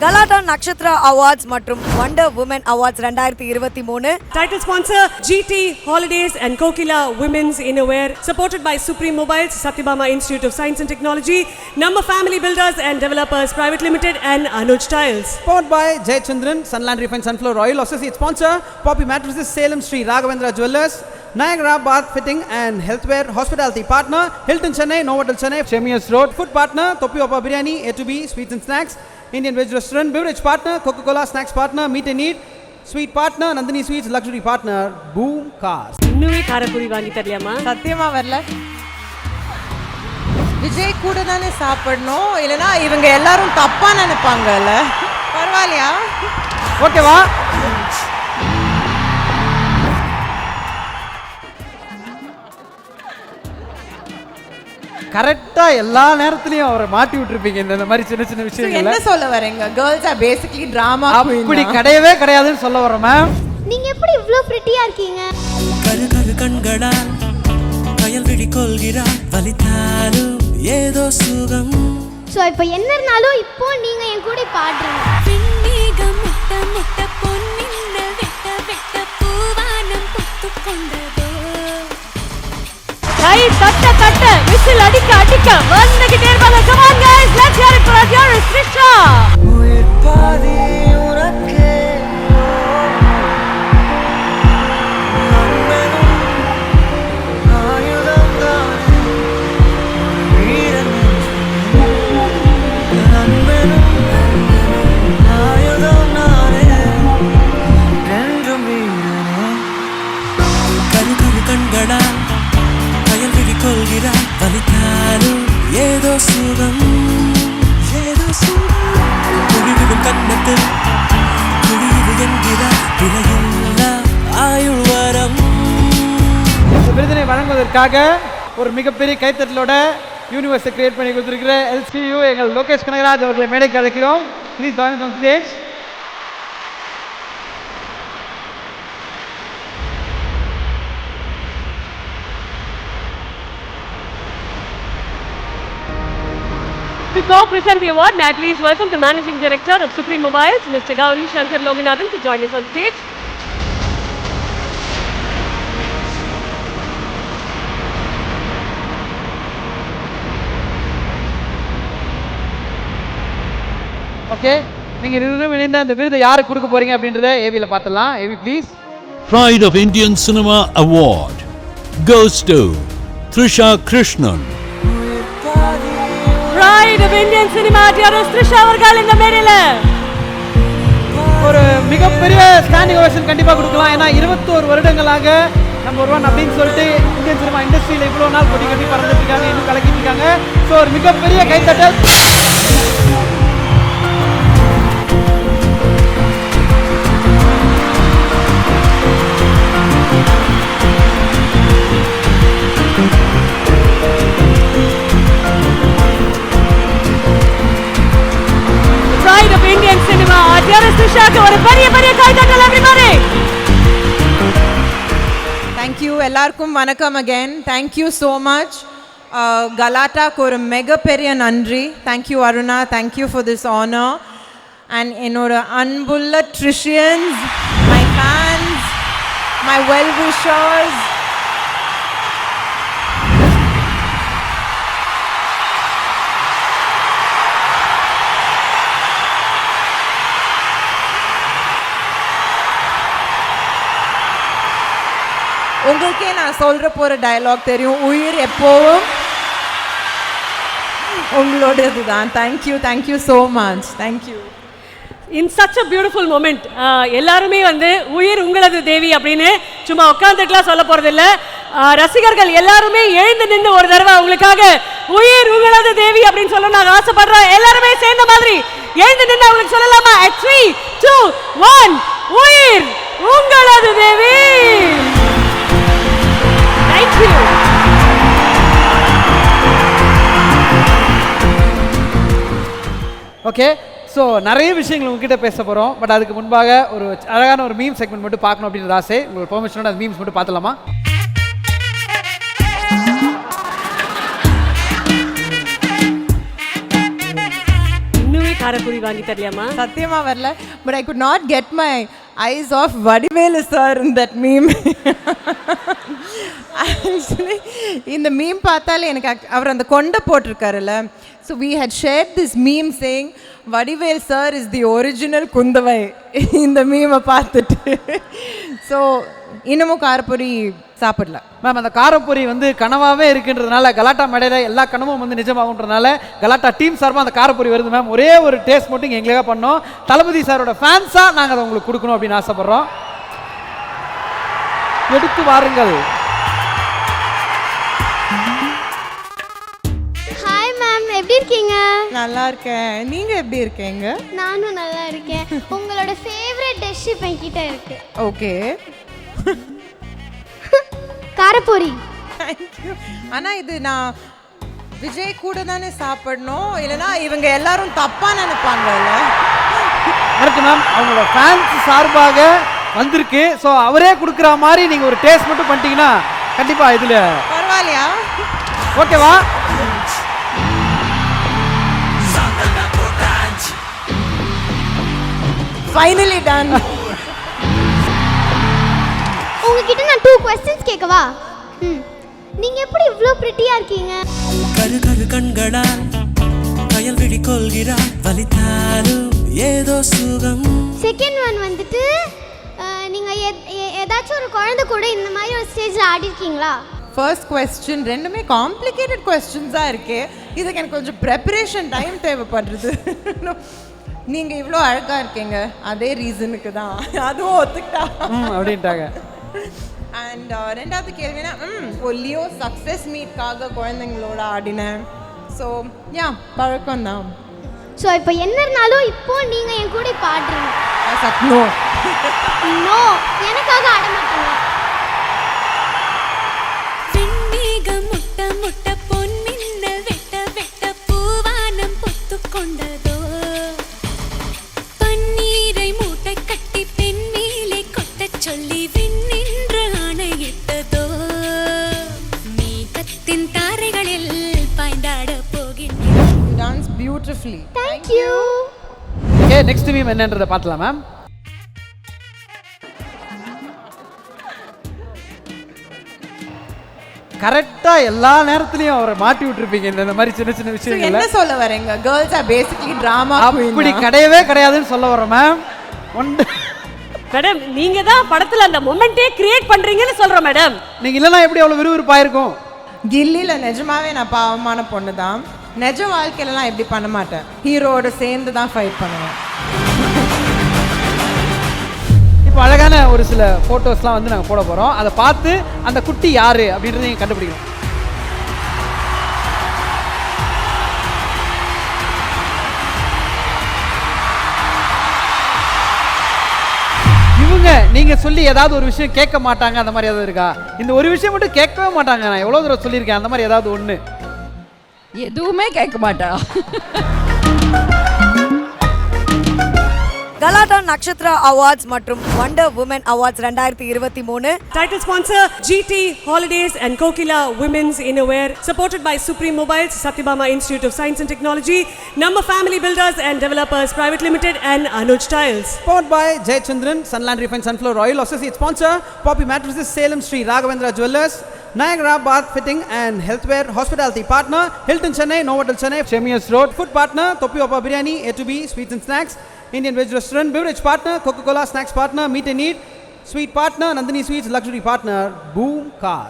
கலாட்டா நக்ஷத்ரா அவார்ட்ஸ் மற்றும் wonder woman awards 2023. Title sponsor GT Holidays and Kokila Women's Innerwear, supported by Supreme Mobiles, Satyabama Institute of Science and Technology, Number Family Builders and Developers Private Limited, and Anuj Tiles. Powered by Jayachandran, Sunland Refined Sunflower Oil. Associate sponsor Poppy Mattresses, Salem Street, Raghavendra Jewellers, Niagara Bath Fitting and Healthware. Hospitality partner Hilton Chennai, Novotel Chennai, Chemius Road. Food partner Topi Opa Biryani, A2B Sweets and Snacks, Indian Veg Restaurant. Beverage partner Coca-Cola. Snacks partner Meet and Eat. Sweet partner Nandini Sweets. Luxury partner Boom Cars. இன்னுமே காரப்பூரி வாங்கி தரலையாமா? சத்தியமா வரல. விஜய் கூட தானே சாப்பிடணும், இல்லைனா இவங்க எல்லாரும் தப்பா நினைப்பாங்கல்ல. பரவாயில்லையா? ஓகேவா? கரெக்டா எல்லா நேரத்துலயும் அவரை மாட்டி விட்டுருப்பீங்க இந்த மாதிரி சின்ன சின்ன விஷயங்கள். என்ன சொல்ல வரீங்க? Girls are basically drama queen. அப்படி கிடையவே கிடையாதுன்னு சொல்ல வரேன் மேம். நீங்க எப்படி இவ்ளோ பிரிட்டியா இருக்கீங்க? கரு கரு கண்களா கயல் விழி கொள்கிறாய் வலித்தாலும் ஏதோ சுகம். சோ இப்போ என்ன இருந்தாலும் இப்போ நீங்க என் கூட பாடுறீங்க. பின்னீகம் முட்ட முட்ட பொன்னின்னல் வெட்ட வெட்ட பூவானம் புத்துக் கொண்டதோ. கை தட்ட தட்ட விசில் அடிக்க அடிக்க வந்துகிட்டே இருப்பாங்க. Come on guys, let's hear it for our dearest Trisha. உயிர் பாதி உனக்கே ஏதோ சுகம் ஏதோ சுகம் குழிவிடும் கண்ணத்தில் குழிவு என்கிறார் விலையில்லா ஆயுள் வரம். இந்த விருதினை வழங்குவதற்காக ஒரு மிகப்பெரிய கைத்தட்டலோட யூனிவர்ஸை கிரியேட் பண்ணி கொடுத்துருக்கிற LCU எங்கள் லோகேஷ் கனகராஜ் அவர்களை மேடைக்கு அழைக்கிறோம். Please join on stage. To co-present the award, may I please welcome the Managing Director of Supreme Mobiles, Mr. Gauri Shankar Loganathan, to join us on stage. Okay, நீங்க இருவரும் இணைந்த அந்த விருதை யாருக்கு கொடுக்க போறீங்க அப்படின்றத ஏவில பார்த்தலாம். AV please. Pride of Indian Cinema Award goes to Trisha Krishnan. Pride of Indian Cinema, dearest Trisha அவர்கள் இந்த மேடையில ஒரு மிகப்பெரிய ஸ்டாண்டிங் ஓவேஷன் கண்டிப்பா கொடுக்கலாம். ஏன்னா 21 வருடங்களாக நம்பர் 1 அப்படின்னு சொல்லிட்டு இந்தியன் சினிமா இண்டஸ்ட்ரியில இவ்வளவு நாள் கொடி கட்டி பறந்துட்டு இருக்காங்க, இன்னும் கலக்கிட்டு இருக்காங்க. ஸோ ஒரு மிகப்பெரிய கைத்தட்டல். ஒரு பெரிய பெரிய கைதட்டல் everybody. Thank you எல்லாருக்கும் வணக்கம் again. Thank you so much. கலாட்டாக்கு ஒரு மெகா பெரிய நன்றி. Thank you Aruna, thank you for this honor. And என்னோட அன்புள்ள Tricians, my fans, my well wishers, உங்களுக்கே நான் சொல்ற போற டயலாக் தெரியும். உயிர் எப்பவும் உங்களோடது தான். Thank you so much. Thank you. In such a beautiful moment, எல்லாருமே வந்து உயிர் உங்களது தேவி அப்படின்னு சும்மா உட்காந்துட்டுலாம் சொல்ல போறது இல்ல. ரசிகர்கள் எல்லாருமே எழுந்து நின்று ஒரு தடவை அவங்களுக்காக உயிர் உங்களது தேவி அப்படின்னு சொல்ல நான் ஆசைப்படுறேன். எல்லாருமே சேர்ந்த மாதிரி எழுந்து நின்று அவங்களுக்கு சொல்லலாமா? 3, 2, 1 உயிர் உங்களது தேவி. Thank you. ஓகே, ஸோ நிறைய விஷயங்கள் உங்ககிட்ட பேச போகிறோம். பட் அதுக்கு முன்பாக ஒரு அழகான ஒரு மீம் செக்மெண்ட் மட்டும் பார்க்கணும் அப்படின்ற ஆசை. உங்களுக்கு பெர்மிஷனோட அந்த மீம்ஸ் மட்டும் பார்த்துலாமா? காரக்குடி வாங்கி தரலையாமா? சத்தியமா வரல. But I could not get my eyes off Vadivelu sir in that meme. Actually இந்த மீம் பார்த்தாலே எனக்கு அவர் அந்த கொண்டை போட்டிருக்காருல்ல. So we had shared this meme saying Vadivel sir is the original Kundavai இந்த மீமை பார்த்துட்டு. ஸோ இன்னமும் காரப்பொரி சாப்பிடல மேம். அந்த காரப்பொரி வந்து கனவாகவே இருக்குன்றதுனால கலாட்டா மேடையில் எல்லா கனவும் வந்து நிஜமாகுன்றதுனால கலாட்டா டீம் சார்பாக அந்த காரப்பொரி வருது மேம். ஒரே ஒரு டேஸ்ட் மட்டும் எங்களுக்காக பண்ணோம். தளபதி சாரோட ஃபேன்ஸாக நாங்கள் அதை உங்களுக்கு கொடுக்கணும் அப்படின்னு ஆசைப்பட்றோம். எடுத்து வாருங்கள். ஹாய் மேம், எப்படி இருக்கீங்க? நல்லா இருக்கேன். நீங்க எப்படி இருக்கீங்க? நானும் நல்லா இருக்கேன். உங்களோட ஃபேவரட் டிஷ் இப்போ என்கிட்ட இருக்கு. ஓகே. காரப்பொரி. தேங்க்யூ. ஆனால் இது நான் விஜய் கூட தானே சாப்பிடணும், இல்லைனா இவங்க எல்லாரும் தப்பாக நினைப்பாங்கல்ல. Correct ma'am. அவங்களோட ஃபேன்ஸ் சார்பாக வந்திருக்கு. ஸோ அவரே கொடுக்குற மாதிரி நீங்கள் ஒரு டேஸ்ட் மட்டும் பண்ணிட்டீங்கன்னா கண்டிப்பாக இதில் பரவாயில்லையா? ஓகேவா? Finally done. உங்ககிட்ட நான் 2 questions கேட்கவா? நீங்க எப்படி இவ்ளோ பிரிட்டியா இருக்கீங்க? கரு கரு கண்களால் கயல்விழி கொள்கிறாள், வலித்தாலும் ஏதோ சுகம். செகண்ட் ஒன் வந்துட்டு நீங்க ஏதாச்சும் ஒரு குழந்தை கூட இந்த மாதிரி ஒரு ஸ்டேஜ்ல ஆடி இருக்கீங்களா? ஃபர்ஸ்ட் கொஸ்டின் ரெண்டுமே காம்ப்ளிகேட்டட் கொஸ்டின்ஸாக இருக்கு. இதுக்கு எனக்கு கொஞ்சம் ப்ரெப்பரேஷன் டைம் தேவைப்படுறது. நீங்கள் இவ்வளோ அழகாக இருக்கீங்க அதே ரீசனுக்கு தான், அதுவும் ஒத்துக்கிட்டா அப்படின்ட்டாங்க. அண்ட் ரெண்டாவது கேள்வினா லியோ சக்ஸஸ் மீட்காக குழந்தைங்களோட ஆடினேன். ஸோ யா பழக்கம் தான். ஸோ இப்போ என்ன இருந்தாலும் இப்போ நீங்க என் கூட பாடுறீங்க. நோ நோ, எனக்காக ஆட மாட்டீங்க. வெண்மேகம் முட்ட முட்ட பொன்மின்னல் வெட்ட வெட்ட பூவானம் பொத்துக்கொண்டதோ, பன்னீரை மூட்டை கட்டி பெண் மேலே கொட்டச் சொல்லி விண்ணின்ற ஆணையிட்டதோ, மேகத்தின் தாரைகளில் பாய்ந்தாட போகின்றேன். You dance beautifully. Thank you. Okay, next meme என்னன்றதை பார்க்கலாம் மேம். கரெக்டா எல்லா நேரத்துலயும் அவரை மாட்டி விட்டுருப்பீங்க இந்த மாதிரி சின்ன சின்ன விஷயங்கள். என்ன சொல்ல வரீங்க? Girls are basically drama. அப்படி கிடையவே கிடையாதுன்னு சொல்ல வரோம் மேம். மேடம், நீங்க தான் படத்துல அந்த மொமெண்டே கிரியேட் பண்றீங்கன்னு சொல்றோம் மேடம். நீங்க இல்லைன்னா எப்படி அவ்வளவு விறுவிறுப்பாயிருக்கும்? கில்லில நிஜமாவே நான் பாவமான பொண்ணு தான். நிஜ வாழ்க்கையிலலாம் எப்படி பண்ண மாட்டேன். ஹீரோட சேர்ந்து தான் ஃபைட் பண்ணுவேன். இப்போ அழகான ஒரு சில ஃபோட்டோஸ்லாம் வந்து நாங்கள் போட போகிறோம். அதை பார்த்து அந்த குட்டி யார் அப்படின்றத நீங்கள் கண்டுபிடிக்கணும். இவங்க நீங்கள் சொல்லி ஏதாவது ஒரு விஷயம் கேட்க மாட்டாங்க, அந்த மாதிரி ஏதாவது இருக்கா? இந்த ஒரு விஷயம் மட்டும் கேட்கவே மாட்டாங்க. நான் எவ்வளோ தூரம் சொல்லியிருக்கேன், அந்த மாதிரி ஏதாவது ஒன்று. எதுவுமே கேட்க மாட்டா. கலாட்டா நட்சத்திர அவார்ட்ஸ் மற்றும் wonder woman awards 2023. Title sponsor GT Holidays and Kokila Women's Innerwear, supported by Supreme Mobiles, Satyabama Institute of Science and Technology, Number Family Builders and Developers Private Limited, and Anuj Tiles. Powered by Jayachandran, Sunland Refined Sunflower Oil. Associate sponsor Poppy Mattresses, Salem Street, Raghavendra Jewellers, Niagara Bath Fitting and Healthware. Hospitality partner Hilton Chennai, Novotel Chennai, Chemius Road. Food partner Topi Opa Biryani, A2B Sweets and Snacks, Indian Veg Restaurant. Beverage partner Coca-Cola. Snacks partner Meet and Eat. Sweet partner Nandini Sweets. Luxury partner Boom Car.